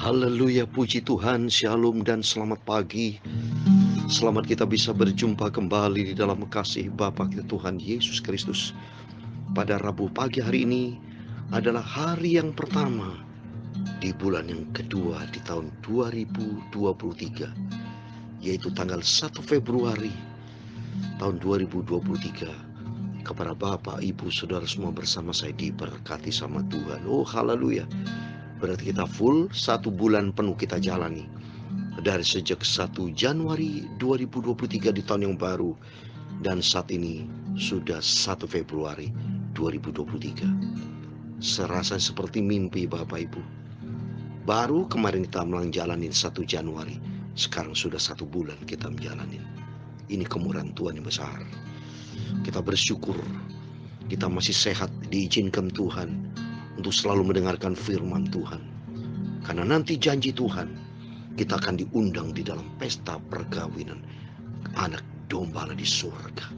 Haleluya, puji Tuhan, shalom dan selamat pagi. Selamat kita bisa berjumpa kembali di dalam kasih Bapa kita Tuhan Yesus Kristus. Pada Rabu pagi hari ini adalah hari yang pertama di bulan yang kedua di tahun 2023, yaitu tanggal 1 Februari tahun 2023. Kepada Bapak, Ibu, Saudara semua bersama saya diberkati sama Tuhan. Oh haleluya. Berarti kita full 1 bulan penuh kita jalani. Dari sejak 1 Januari 2023 di tahun yang baru. Dan saat ini sudah 1 Februari 2023. Serasa seperti mimpi Bapak Ibu. Baru kemarin kita menjalani 1 Januari. Sekarang sudah 1 bulan kita menjalani. Ini kemurahan Tuhan yang besar. Kita bersyukur kita masih sehat, diizinkan Tuhan untuk selalu mendengarkan firman Tuhan. Karena nanti janji Tuhan, kita akan diundang di dalam pesta perkawinan anak domba di surga.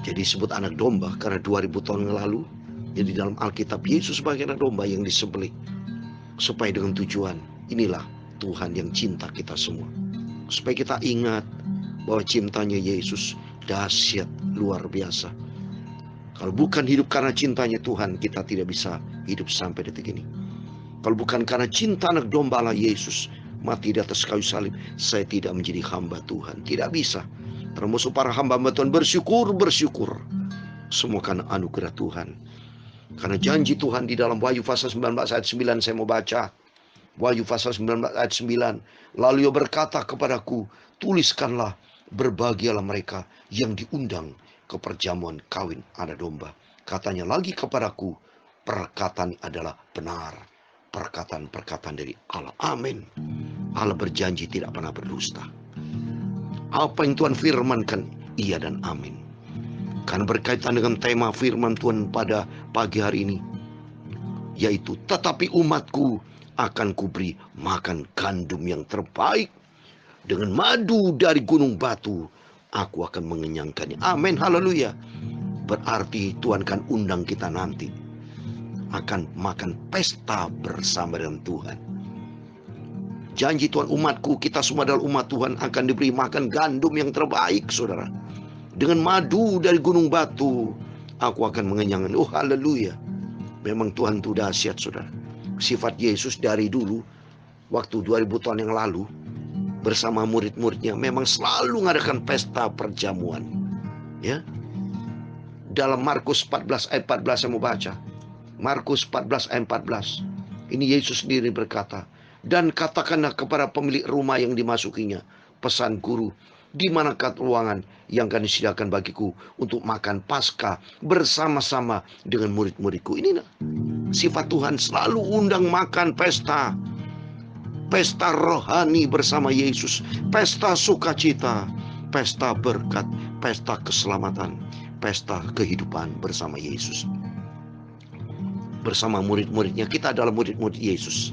Jadi disebut anak domba karena 2000 tahun yang lalu, jadi dalam Alkitab Yesus sebagai anak domba yang disembelih. Supaya dengan tujuan, inilah Tuhan yang cinta kita semua. Supaya kita ingat bahwa cintanya Yesus dahsyat, luar biasa. Kalau bukan hidup karena cintanya Tuhan, kita tidak bisa hidup sampai detik ini. Kalau bukan karena cinta anak domba Allah Yesus mati di atas kayu salib, saya tidak menjadi hamba Tuhan. Tidak bisa. Termasuk para hamba-hamba Tuhan bersyukur. Semua karena anugerah Tuhan. Karena janji Tuhan di dalam Wahyu pasal 19 ayat 9, saya mau baca. Wahyu pasal 19 ayat 9. Lalu ia berkata kepadaku, tuliskanlah, berbahagialah mereka yang diundang ke perjamuan kawin anak domba. Katanya lagi kepadaku, perkataan adalah benar. Perkataan-perkataan dari Allah. Amin. Allah berjanji tidak pernah berdusta. Apa yang Tuhan firmankan, iya dan amin. Karena berkaitan dengan tema firman Tuhan pada pagi hari ini, yaitu tetapi umatku akan kuberi makan gandum yang terbaik, dengan madu dari gunung batu aku akan mengenyangkannya. Amin, haleluya. Berarti Tuhan akan undang kita nanti. Akan makan pesta bersama dengan Tuhan. Janji Tuhan, umatku, kita semua adalah umat Tuhan, akan diberi makan gandum yang terbaik, saudara. Dengan madu dari gunung batu aku akan mengenyangkan. Oh haleluya. Memang Tuhan itu dahsyat, saudara. Sifat Yesus dari dulu, waktu 2000 tahun yang lalu, bersama murid-muridnya memang selalu mengadakan pesta perjamuan. Ya. Dalam Markus 14 ayat 14 saya mau baca. Markus 14 ayat 14. Ini Yesus sendiri berkata, dan katakanlah kepada pemilik rumah yang dimasukinya, pesan guru, di manakah ruangan yang akan disediakan bagiku untuk makan Paskah bersama-sama dengan murid-muridku. Ini sifat Tuhan, selalu undang makan pesta. Pesta rohani bersama Yesus, pesta sukacita, pesta berkat, pesta keselamatan, pesta kehidupan bersama Yesus. Bersama murid-muridnya, kita adalah murid-murid Yesus.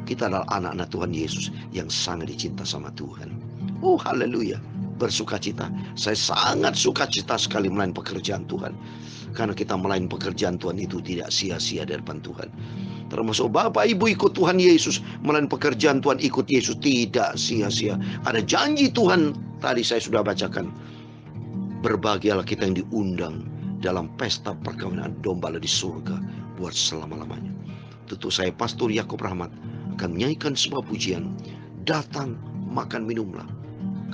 Kita adalah anak-anak Tuhan Yesus yang sangat dicinta sama Tuhan. Oh haleluya, bersukacita. Saya sangat sukacita sekali melayani pekerjaan Tuhan. Karena kita melayani pekerjaan Tuhan itu tidak sia-sia di depan Tuhan. Termasuk Bapak Ibu ikut Tuhan Yesus, melayani pekerjaan Tuhan ikut Yesus tidak sia-sia. Ada janji Tuhan, tadi saya sudah bacakan. Berbahagialah kita yang diundang dalam pesta perkawinan domba di surga buat selama-lamanya. Tentu saya Pastor Yakub Rahmat akan menyanyikan sebuah pujian. Datang, makan, minumlah.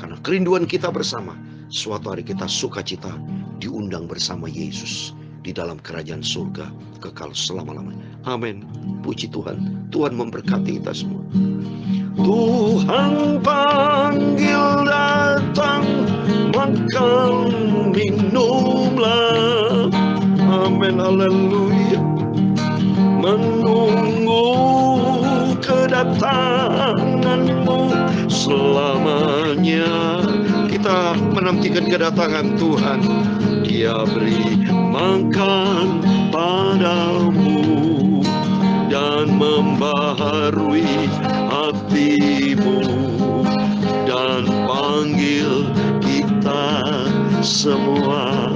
Karena kerinduan kita bersama, suatu hari kita sukacita diundang bersama Yesus di dalam kerajaan surga kekal selama-lamanya. Amin. Puji Tuhan. Tuhan memberkati kita semua. Tuhan panggil datang, makan minumlah. Amin. Haleluya. Menunggu kedatanganmu selamanya. Kita menantikan kedatangan Tuhan. Dia beri makan padamu dan membaharui hatimu, dan panggil kita semua,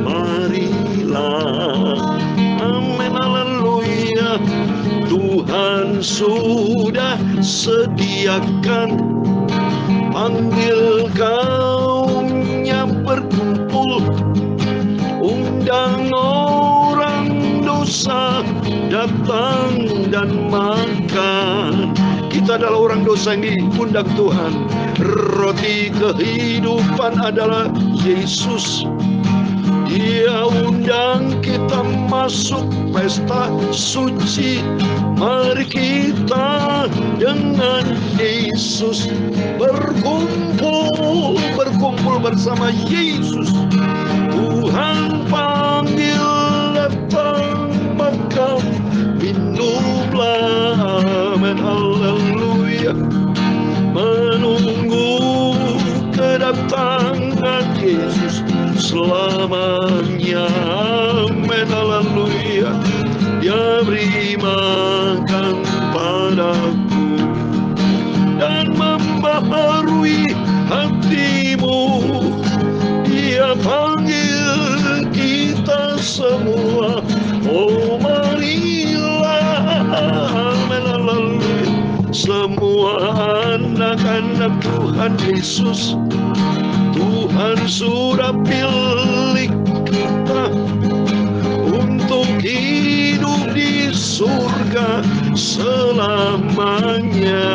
marilah. Amin, haleluya. Tuhan sudah sediakan, panggil kaumnya berkumpul, undang orang dosa datang dan makan. Kita adalah orang dosa yang diundang Tuhan. Roti kehidupan adalah Yesus. Dia undang kita masuk pesta suci. Mari kita dengan Yesus berkumpul bersama Yesus. Tuhan panggil datang, maka minumlah. Amin, haleluya. Menunggu kedatangan Yesus selamanya. Amin, haleluya. Dia beri makan padaku dan membaharui hatimu. Dia panggil kita semua. Oh, marilah. Amin, haleluya. Semua anak-anak Tuhan Yesus, Tuhan sudah pilih kita untuk hidup di surga selamanya.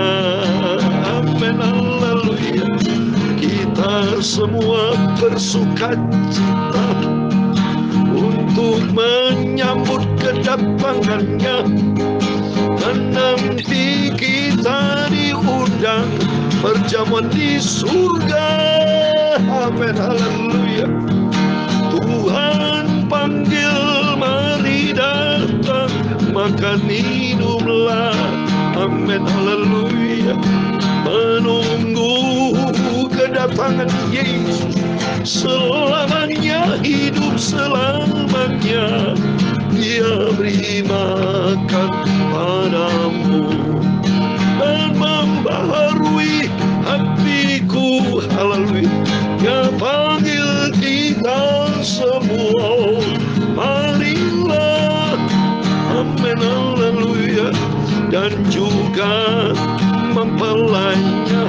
Amin, haleluya. Kita semua bersukacita untuk menyambut kedatangannya, dan nanti kita diundang perjamuan di surga. Amin, haleluya. Tuhan panggil, mari datang, makan minumlah. Amin, haleluya. Menunggu kedatangan Yesus selamanya, hidup selamanya. Dia beri makan padamu dan membaharui hatiku. Haleluya. Dia panggil kita semua. Marilah. Amin, haleluya. Dan juga mempelainya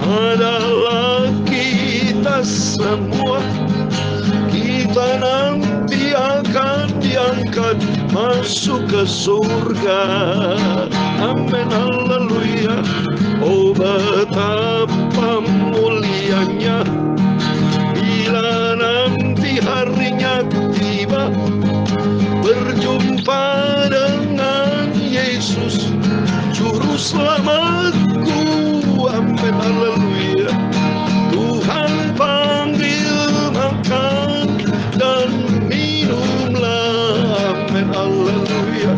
adalah kita semua. Kita nanti akan diangkat masuk ke surga. Amin, haleluya. Oh, betapa mulianya bila nanti harinya tiba, berjumpa dengan Yesus juru selamatku. Amin, haleluya. Tuhan panggil, makan dan minumlah. Amin, haleluya.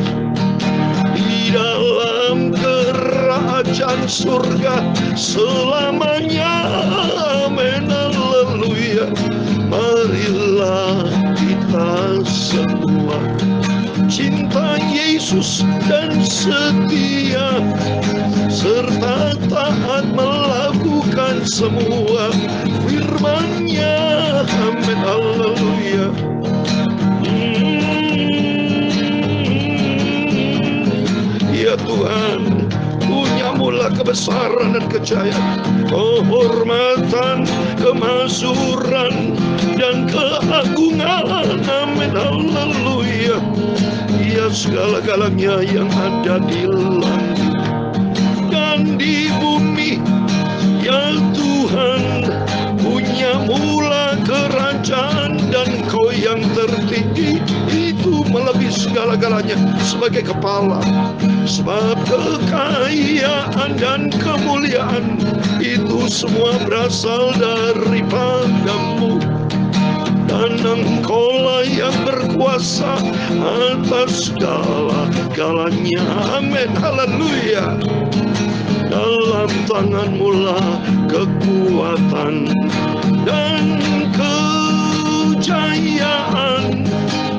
Di dalam kerajaan surga selamanya. Amin, haleluya. Marilah kita semua cinta Yesus dan setia, serta taat melakukan semua firman-Nya. Amin, haleluya. Ya Tuhan, punyamulah kebesaran dan kejayaan, kehormatan, kemasyhuran, dan keagungan. Amin, haleluya. Ya segala-galanya yang ada di langit dan di bumi. Ya Tuhan, punyamulah kerajaan, dan Kau yang tertinggi itu melebihi segala-galanya sebagai kepala. Sebab kekayaan dan kemuliaan itu semua berasal daripadamu, dan Engkaulah yang berkuasa atas segala-galanya. Amin, haleluya. Dalam tangan-Mu lah kekuatan dan kejayaan.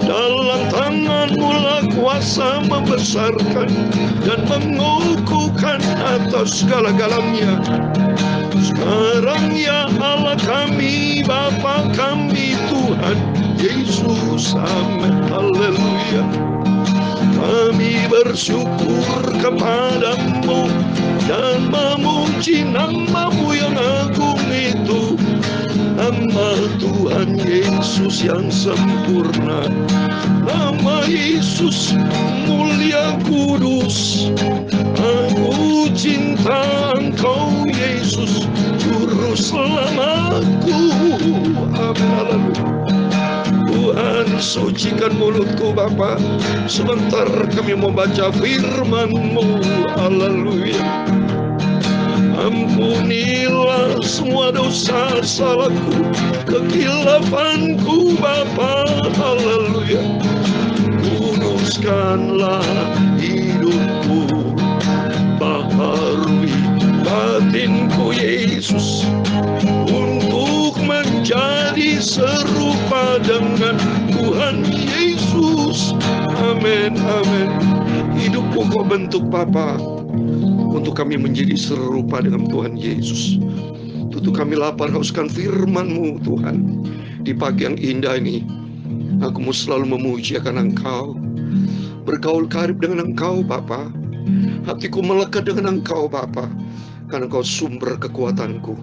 Dalam tangan-Mu lah kuasa membesarkan dan mengukuhkan atas segala-galanya. Sekarang ya Allah kami, Bapa kami, Tuhan Yesus. Amin, haleluya. Kami bersyukur kepadamu dan memuji nama-Mu yang agung itu. Nama Tuhan Yesus yang sempurna, nama Yesus mulia kudus. Aku cinta Engkau Yesus, Juru Selamatku. Amin. Haleluya. Tuhan, sucikan mulutku Bapa. Sebentar kami membaca firman-Mu. Haleluya. Ampunilah semua dosa salahku, kekilafanku Bapa. Haleluya. Kuduskanlah hidupku, baharui batinku Yesus, untuk menjadi serupa dengan Tuhan Yesus. Amin, amin. Hidupku Kau bentuk Bapa, untuk kami menjadi serupa dengan Tuhan Yesus. Tutup kami lapar hauskan firman-Mu Tuhan. Di pagi yang indah ini, aku mau selalu memuji akan Engkau, bergaul karib dengan Engkau Bapa. Hatiku melekat dengan Engkau Bapa, karena Engkau sumber kekuatanku,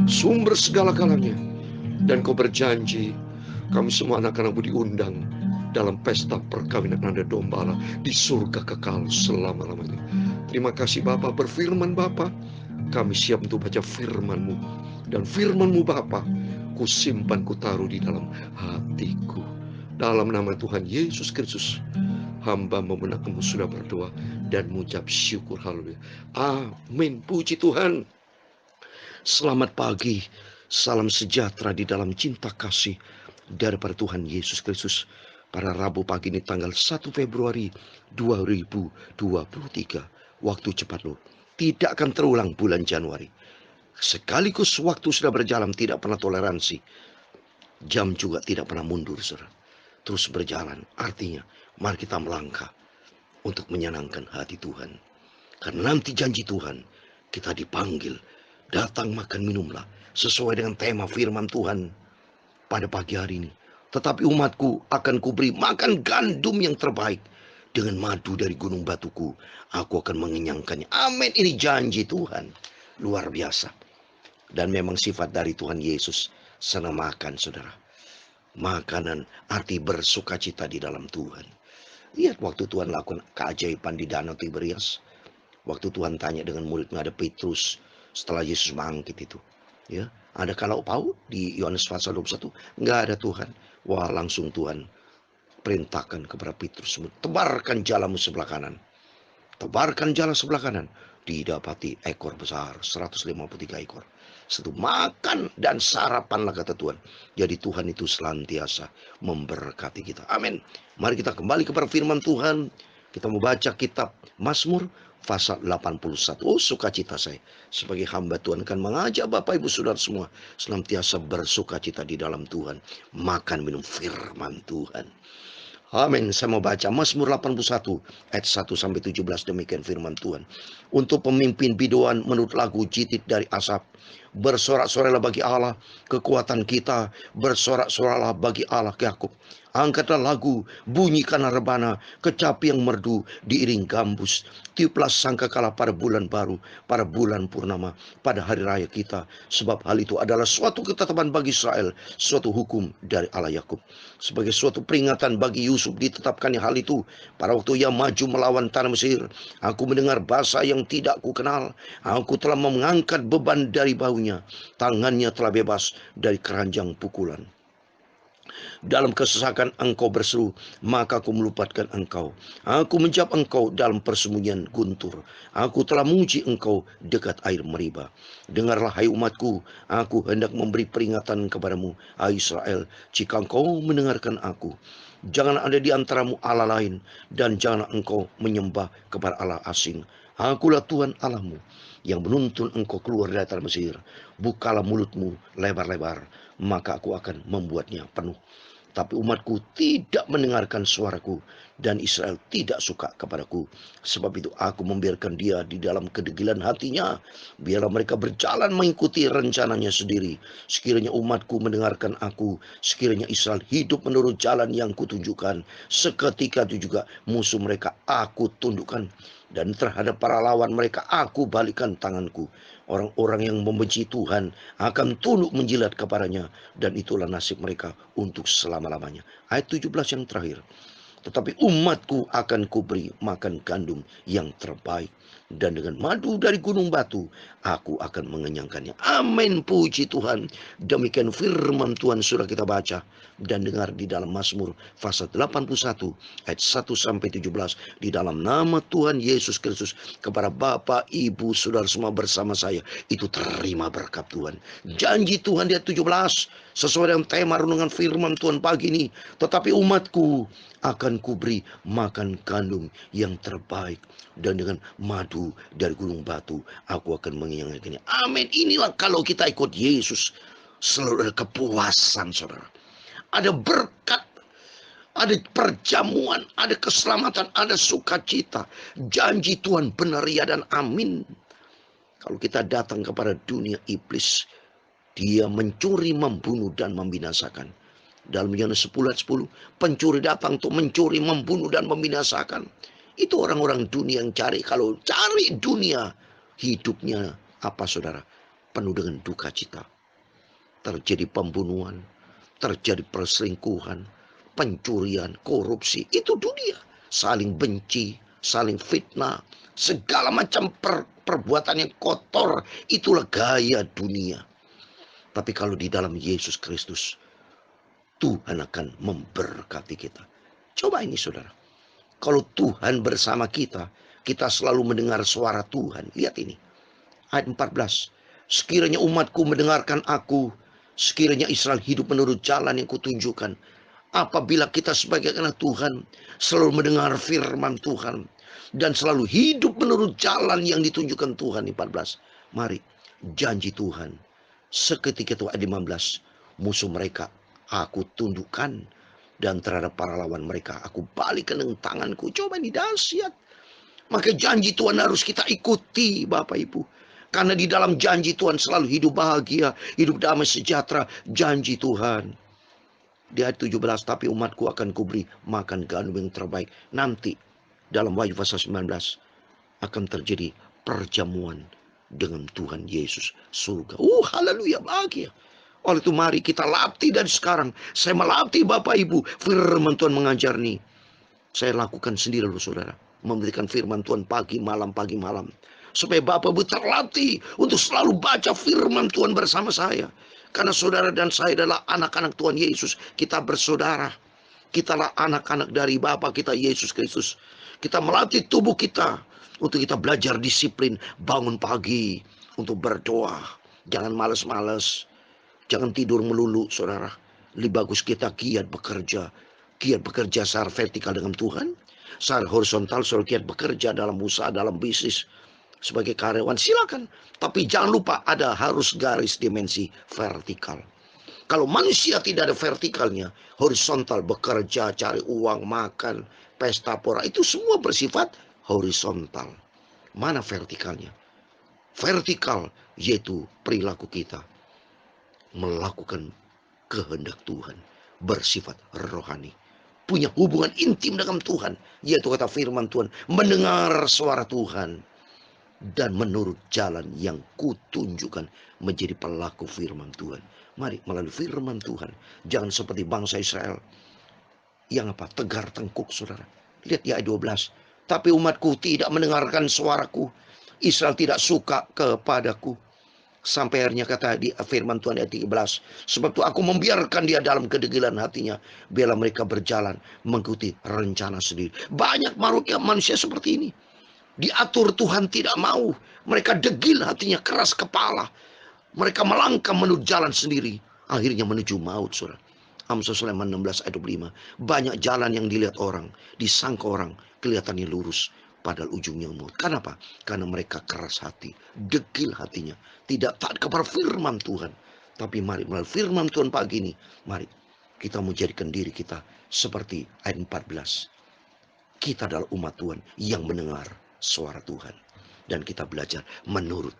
sumber segala-galanya. Dan Kau berjanji, kami semua anak-anak-Mu diundang dalam pesta perkawinan Anak Domba Allah di surga kekal selama-lamanya. Terima kasih Bapa, berfirman Bapa, kami siap untuk baca firman-Mu. Dan firman-Mu Bapa, ku simpan, ku taruh di dalam hatiku. Dalam nama Tuhan Yesus Kristus, hamba memenangkanmu sudah berdoa dan mengucap syukur. Haleluya. Amin. Puji Tuhan. Selamat pagi. Salam sejahtera di dalam cinta kasih daripada Tuhan Yesus Kristus. Pada Rabu pagi ini tanggal 1 Februari 2023. Waktu cepat loh. Tidak akan terulang bulan Januari. Sekaligus waktu sudah berjalan, tidak pernah toleransi. Jam juga tidak pernah mundur, saudara. Terus berjalan. Artinya, mari kita melangkah untuk menyenangkan hati Tuhan. Karena nanti janji Tuhan, kita dipanggil. Datang makan minumlah. Sesuai dengan tema firman Tuhan pada pagi hari ini. Tetapi umatku akan kuberi makan gandum yang terbaik. Dengan madu dari gunung batuku, aku akan mengenyangkannya. Amin. Ini janji Tuhan. Luar biasa. Dan memang sifat dari Tuhan Yesus senang makan, saudara. Makanan arti bersukacita di dalam Tuhan. Lihat waktu Tuhan lakukan keajaiban di Danau Tiberias. Waktu Tuhan tanya dengan muridnya, ada Petrus setelah Yesus bangkit itu. Ya, ada kalau paut di Yohanes pasal 21? Enggak ada Tuhan. Wah, langsung Tuhan perintahkan kepada Petrus, tebarkan jalamu sebelah kanan. Tebarkan jala sebelah kanan. Didapati ekor besar, 153 ekor. Satu makan dan sarapanlah kata Tuhan. Jadi Tuhan itu selantiasa memberkati kita. Amin. Mari kita kembali kepada firman Tuhan. Kita membaca kitab Mazmur pasal 81. Oh, sukacita saya sebagai hamba Tuhan kan mengajak Bapak Ibu Saudara semua senantiasa bersukacita di dalam Tuhan. Makan minum firman Tuhan. Amin. Saya mau baca Mazmur 81 ayat 1 sampai 17, demikian firman Tuhan. Untuk pemimpin bidoan menurut lagu Jitid dari Asaf. Bersorak-soraklah bagi Allah kekuatan kita, bersorak-soraklah bagi Allah Yakub. Angkatlah lagu, bunyikan rebana, kecapi yang merdu diiring gambus. Tiuplah sangkakala pada bulan baru, pada bulan purnama, pada hari raya kita. Sebab hal itu adalah suatu ketetapan bagi Israel, suatu hukum dari Allah Yakub. Sebagai suatu peringatan bagi Yusuf ditetapkannya hal itu. Pada waktu ia maju melawan tanah Mesir, aku mendengar bahasa yang tidak kukenal. Aku telah mengangkat beban dari bahunya, tangannya telah bebas dari keranjang pukulan. Dalam kesesakan engkau berseru, maka aku melupatkan engkau. Aku menjawab engkau dalam persembunyian guntur. Aku telah menguji engkau dekat air Meriba. Dengarlah hai umatku, aku hendak memberi peringatan kepadamu, hai Israel, jika engkau mendengarkan aku. Jangan ada di antaramu Allah lain, dan jangan engkau menyembah kepada Allah asing. Akulah Tuhan Allahmu, yang menuntun engkau keluar dari tanah Mesir. Bukalah mulutmu lebar-lebar, maka aku akan membuatnya penuh. Tapi umatku tidak mendengarkan suaraku, dan Israel tidak suka kepadaku. Sebab itu aku membiarkan dia di dalam kedegilan hatinya. Biarlah mereka berjalan mengikuti rencananya sendiri. Sekiranya umatku mendengarkan aku, sekiranya Israel hidup menurut jalan yang kutunjukkan, seketika itu juga musuh mereka aku tundukkan, dan terhadap para lawan mereka aku balikan tanganku. Orang-orang yang membenci Tuhan akan tunduk menjilat kepadanya, dan itulah nasib mereka untuk selama-lamanya. Ayat 17 yang terakhir. Tetapi umatku akan kuberi makan gandum yang terbaik, dan dengan madu dari gunung batu aku akan mengenyangkannya. Amin, puji Tuhan. Demikian firman Tuhan sudah kita baca dan dengar di dalam Mazmur pasal 81 ayat 1 sampai 17. Di dalam nama Tuhan Yesus Kristus, kepada Bapak, Ibu, Saudara semua bersama saya, itu terima berkat Tuhan. Janji Tuhan di ayat 17 sesuai dengan tema renungan firman Tuhan pagi ini. Tetapi umatku akan kuberi makan gandum yang terbaik, dan dengan madu dari gunung batu aku akan mengenyangkannya. Amin. Inilah kalau kita ikut Yesus, selalu ada kepuasan, saudara. Ada berkat, ada perjamuan, ada keselamatan, ada sukacita. Janji Tuhan benar ya dan amin. Kalau kita datang kepada dunia iblis, dia mencuri, membunuh, dan membinasakan. Dalam Yohanes 10 ayat 10, pencuri datang untuk mencuri, membunuh, dan membinasakan. Itu orang-orang dunia yang cari. Kalau cari dunia, hidupnya apa, saudara? Penuh dengan duka cita. Terjadi pembunuhan, terjadi perselingkuhan, pencurian, korupsi. Itu dunia. Saling benci, saling fitnah, segala macam perbuatan yang kotor. Itulah gaya dunia. Tapi kalau di dalam Yesus Kristus, Tuhan akan memberkati kita. Coba ini, saudara. Kalau Tuhan bersama kita, kita selalu mendengar suara Tuhan. Lihat ini. Ayat 14. Sekiranya umatku mendengarkan aku, sekiranya Israel hidup menurut jalan yang kutunjukkan. Apabila kita sebagai anak Tuhan selalu mendengar firman Tuhan dan selalu hidup menurut jalan yang ditunjukkan Tuhan. 14. Mari, janji Tuhan. Seketika itu ayat 15. Musuh mereka aku tundukkan, dan terhadap para lawan mereka aku balikkan dengan tanganku. Coba ini dahsyat. Maka janji Tuhan harus kita ikuti, Bapak Ibu. Karena di dalam janji Tuhan selalu hidup bahagia, hidup damai sejahtera. Janji Tuhan. Di ayat 17, tapi umatku akan kuberi makan gandum yang terbaik. Nanti dalam Wahyu pasal 19 akan terjadi perjamuan dengan Tuhan Yesus, surga. Haleluya, bahagia. Oleh itu mari kita latih dari sekarang. Saya melatih Bapak Ibu. Firman Tuhan mengajar nih. Saya lakukan sendiri loh, saudara. Memberikan firman Tuhan pagi malam. Supaya Bapak Ibu terlatih untuk selalu baca firman Tuhan bersama saya. Karena saudara dan saya adalah anak-anak Tuhan Yesus. Kita bersaudara. Kitalah anak-anak dari Bapa kita Yesus Kristus. Kita melatih tubuh kita untuk kita belajar disiplin. Bangun pagi untuk berdoa. Jangan malas-malas. Jangan tidur melulu, saudara. Lebih bagus kita giat bekerja. Giat bekerja secara vertikal dengan Tuhan. Secara horizontal, saudara giat bekerja dalam usaha, dalam bisnis. Sebagai karyawan, silakan. Tapi jangan lupa ada harus garis dimensi vertikal. Kalau manusia tidak ada vertikalnya, horizontal, bekerja, cari uang, makan, pesta pora, itu semua bersifat horizontal. Mana vertikalnya? Vertikal, yaitu perilaku kita melakukan kehendak Tuhan, bersifat rohani, punya hubungan intim dengan Tuhan, yaitu kata firman Tuhan, mendengar suara Tuhan dan menurut jalan yang kutunjukkan, menjadi pelaku firman Tuhan. Mari melalui firman Tuhan, jangan seperti bangsa Israel yang apa? Tegar tengkuk, saudara. Lihat di ayat 12. Tapi umatku tidak mendengarkan suaraku, Israel tidak suka kepadaku. Sampai akhirnya kata di firman Tuhan ayat 13. Sebab itu aku membiarkan dia dalam kedegilan hatinya. Biarlah mereka berjalan mengikuti rencana sendiri. Banyak manusia seperti ini. Diatur Tuhan tidak mau. Mereka degil hatinya, keras kepala. Mereka melangkah menuju jalan sendiri. Akhirnya menuju maut, saudara. Amsal Sulaiman 16 ayat 25. Banyak jalan yang dilihat orang, disangka orang, kelihatannya lurus, padahal ujungnya maut. Kenapa? Karena mereka keras hati, degil hatinya, tidak taat kepada firman Tuhan. Tapi mari melalui firman Tuhan pagi ini, mari kita menjadikan diri kita seperti ayat 14. Kita adalah umat Tuhan yang mendengar suara Tuhan. Dan kita belajar menurut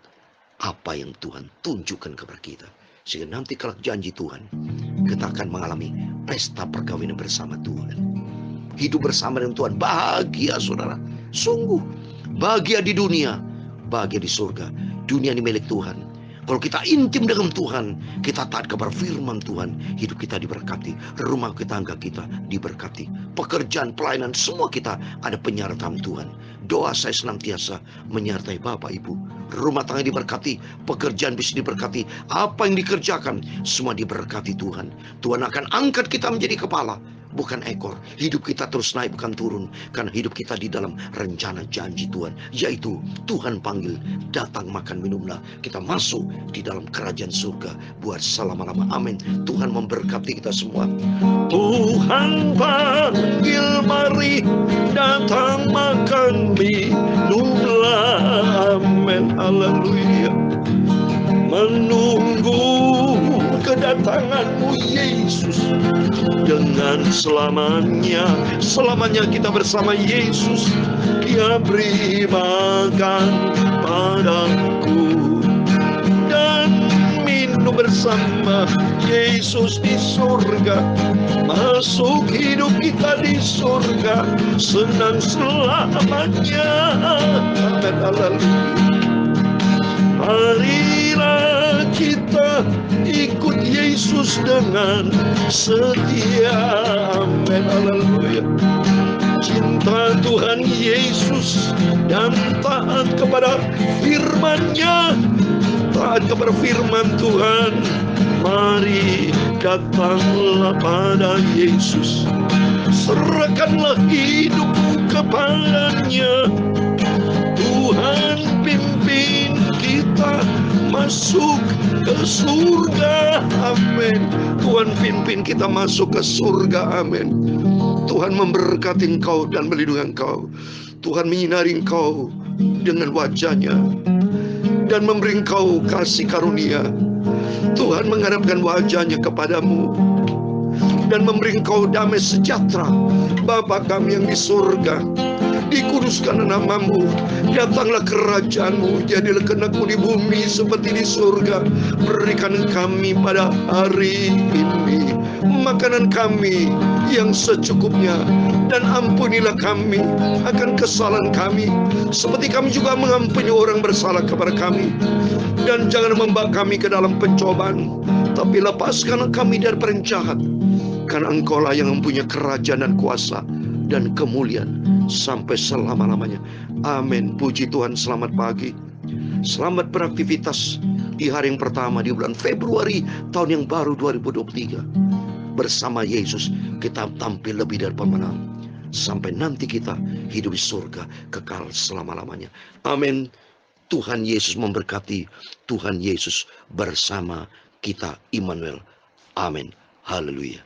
apa yang Tuhan tunjukkan kepada kita. Sehingga nanti kalau janji Tuhan, kita akan mengalami pesta perkawinan bersama Tuhan. Hidup bersama dengan Tuhan, bahagia saudara. Sungguh, bahagia di dunia, bahagia di surga. Dunia ini milik Tuhan. Kalau kita intim dengan Tuhan, kita taat kepada firman Tuhan, hidup kita diberkati, rumah tangga kita diberkati, pekerjaan, pelayanan, semua kita ada penyertaan Tuhan. Doa saya senantiasa menyertai Bapak Ibu. Rumah tangga diberkati, pekerjaan bisa diberkati, apa yang dikerjakan semua diberkati Tuhan. Tuhan akan angkat kita menjadi kepala, bukan ekor. Hidup kita terus naik bukan turun, karena hidup kita di dalam rencana janji Tuhan, yaitu Tuhan panggil, datang makan minumlah, kita masuk di dalam kerajaan surga buat selama-lama. Amin. Tuhan memberkati kita semua. Tuhan panggil, mari datang makan minumlah. Amin. Haleluya. Menunggu kedatanganmu Yesus, dengan selamanya kita bersama Yesus. Dia beri makan padaku dan minum bersama Yesus di surga. Masuk hidup kita di surga, senang selamanya. Amin. Haleluya. Marilah kita ikut Yesus dengan setia. Amin. Haleluya. Cinta Tuhan Yesus dan taat kepada firman-Nya. Taat kepada firman Tuhan. Mari datanglah pada Yesus. Serahkanlah hidupmu kepadanya. Tuhan pimpin kita masuk ke surga. Amin. Tuhan pimpin kita masuk ke surga. Amin. Tuhan memberkati engkau dan melindungi engkau. Tuhan menyinari engkau dengan wajah-Nya dan memberi engkau kasih karunia. Tuhan menghadapkan wajah-Nya kepadamu dan memberi engkau damai sejahtera. Bapa kami yang di surga, dikuduskan namamu, datanglah kerajaanmu, jadilah kehendak-mu di bumi seperti di surga. Berikan kami pada hari ini makanan kami yang secukupnya, dan ampunilah kami akan kesalahan kami, seperti kami juga mengampuni orang bersalah kepada kami. Dan jangan membawa kami ke dalam pencobaan, tapi lepaskan kami dari penjahat, karena Engkaulah yang mempunyai kerajaan dan kuasa dan kemuliaan sampai selama-lamanya. Amin. Puji Tuhan. Selamat pagi. Selamat beraktivitas di hari yang pertama di bulan Februari tahun yang baru 2023. Bersama Yesus kita tampil lebih dari pemenang, sampai nanti kita hidup di surga kekal selama-lamanya. Amin. Tuhan Yesus memberkati. Tuhan Yesus bersama kita, Immanuel. Amin. Haleluya.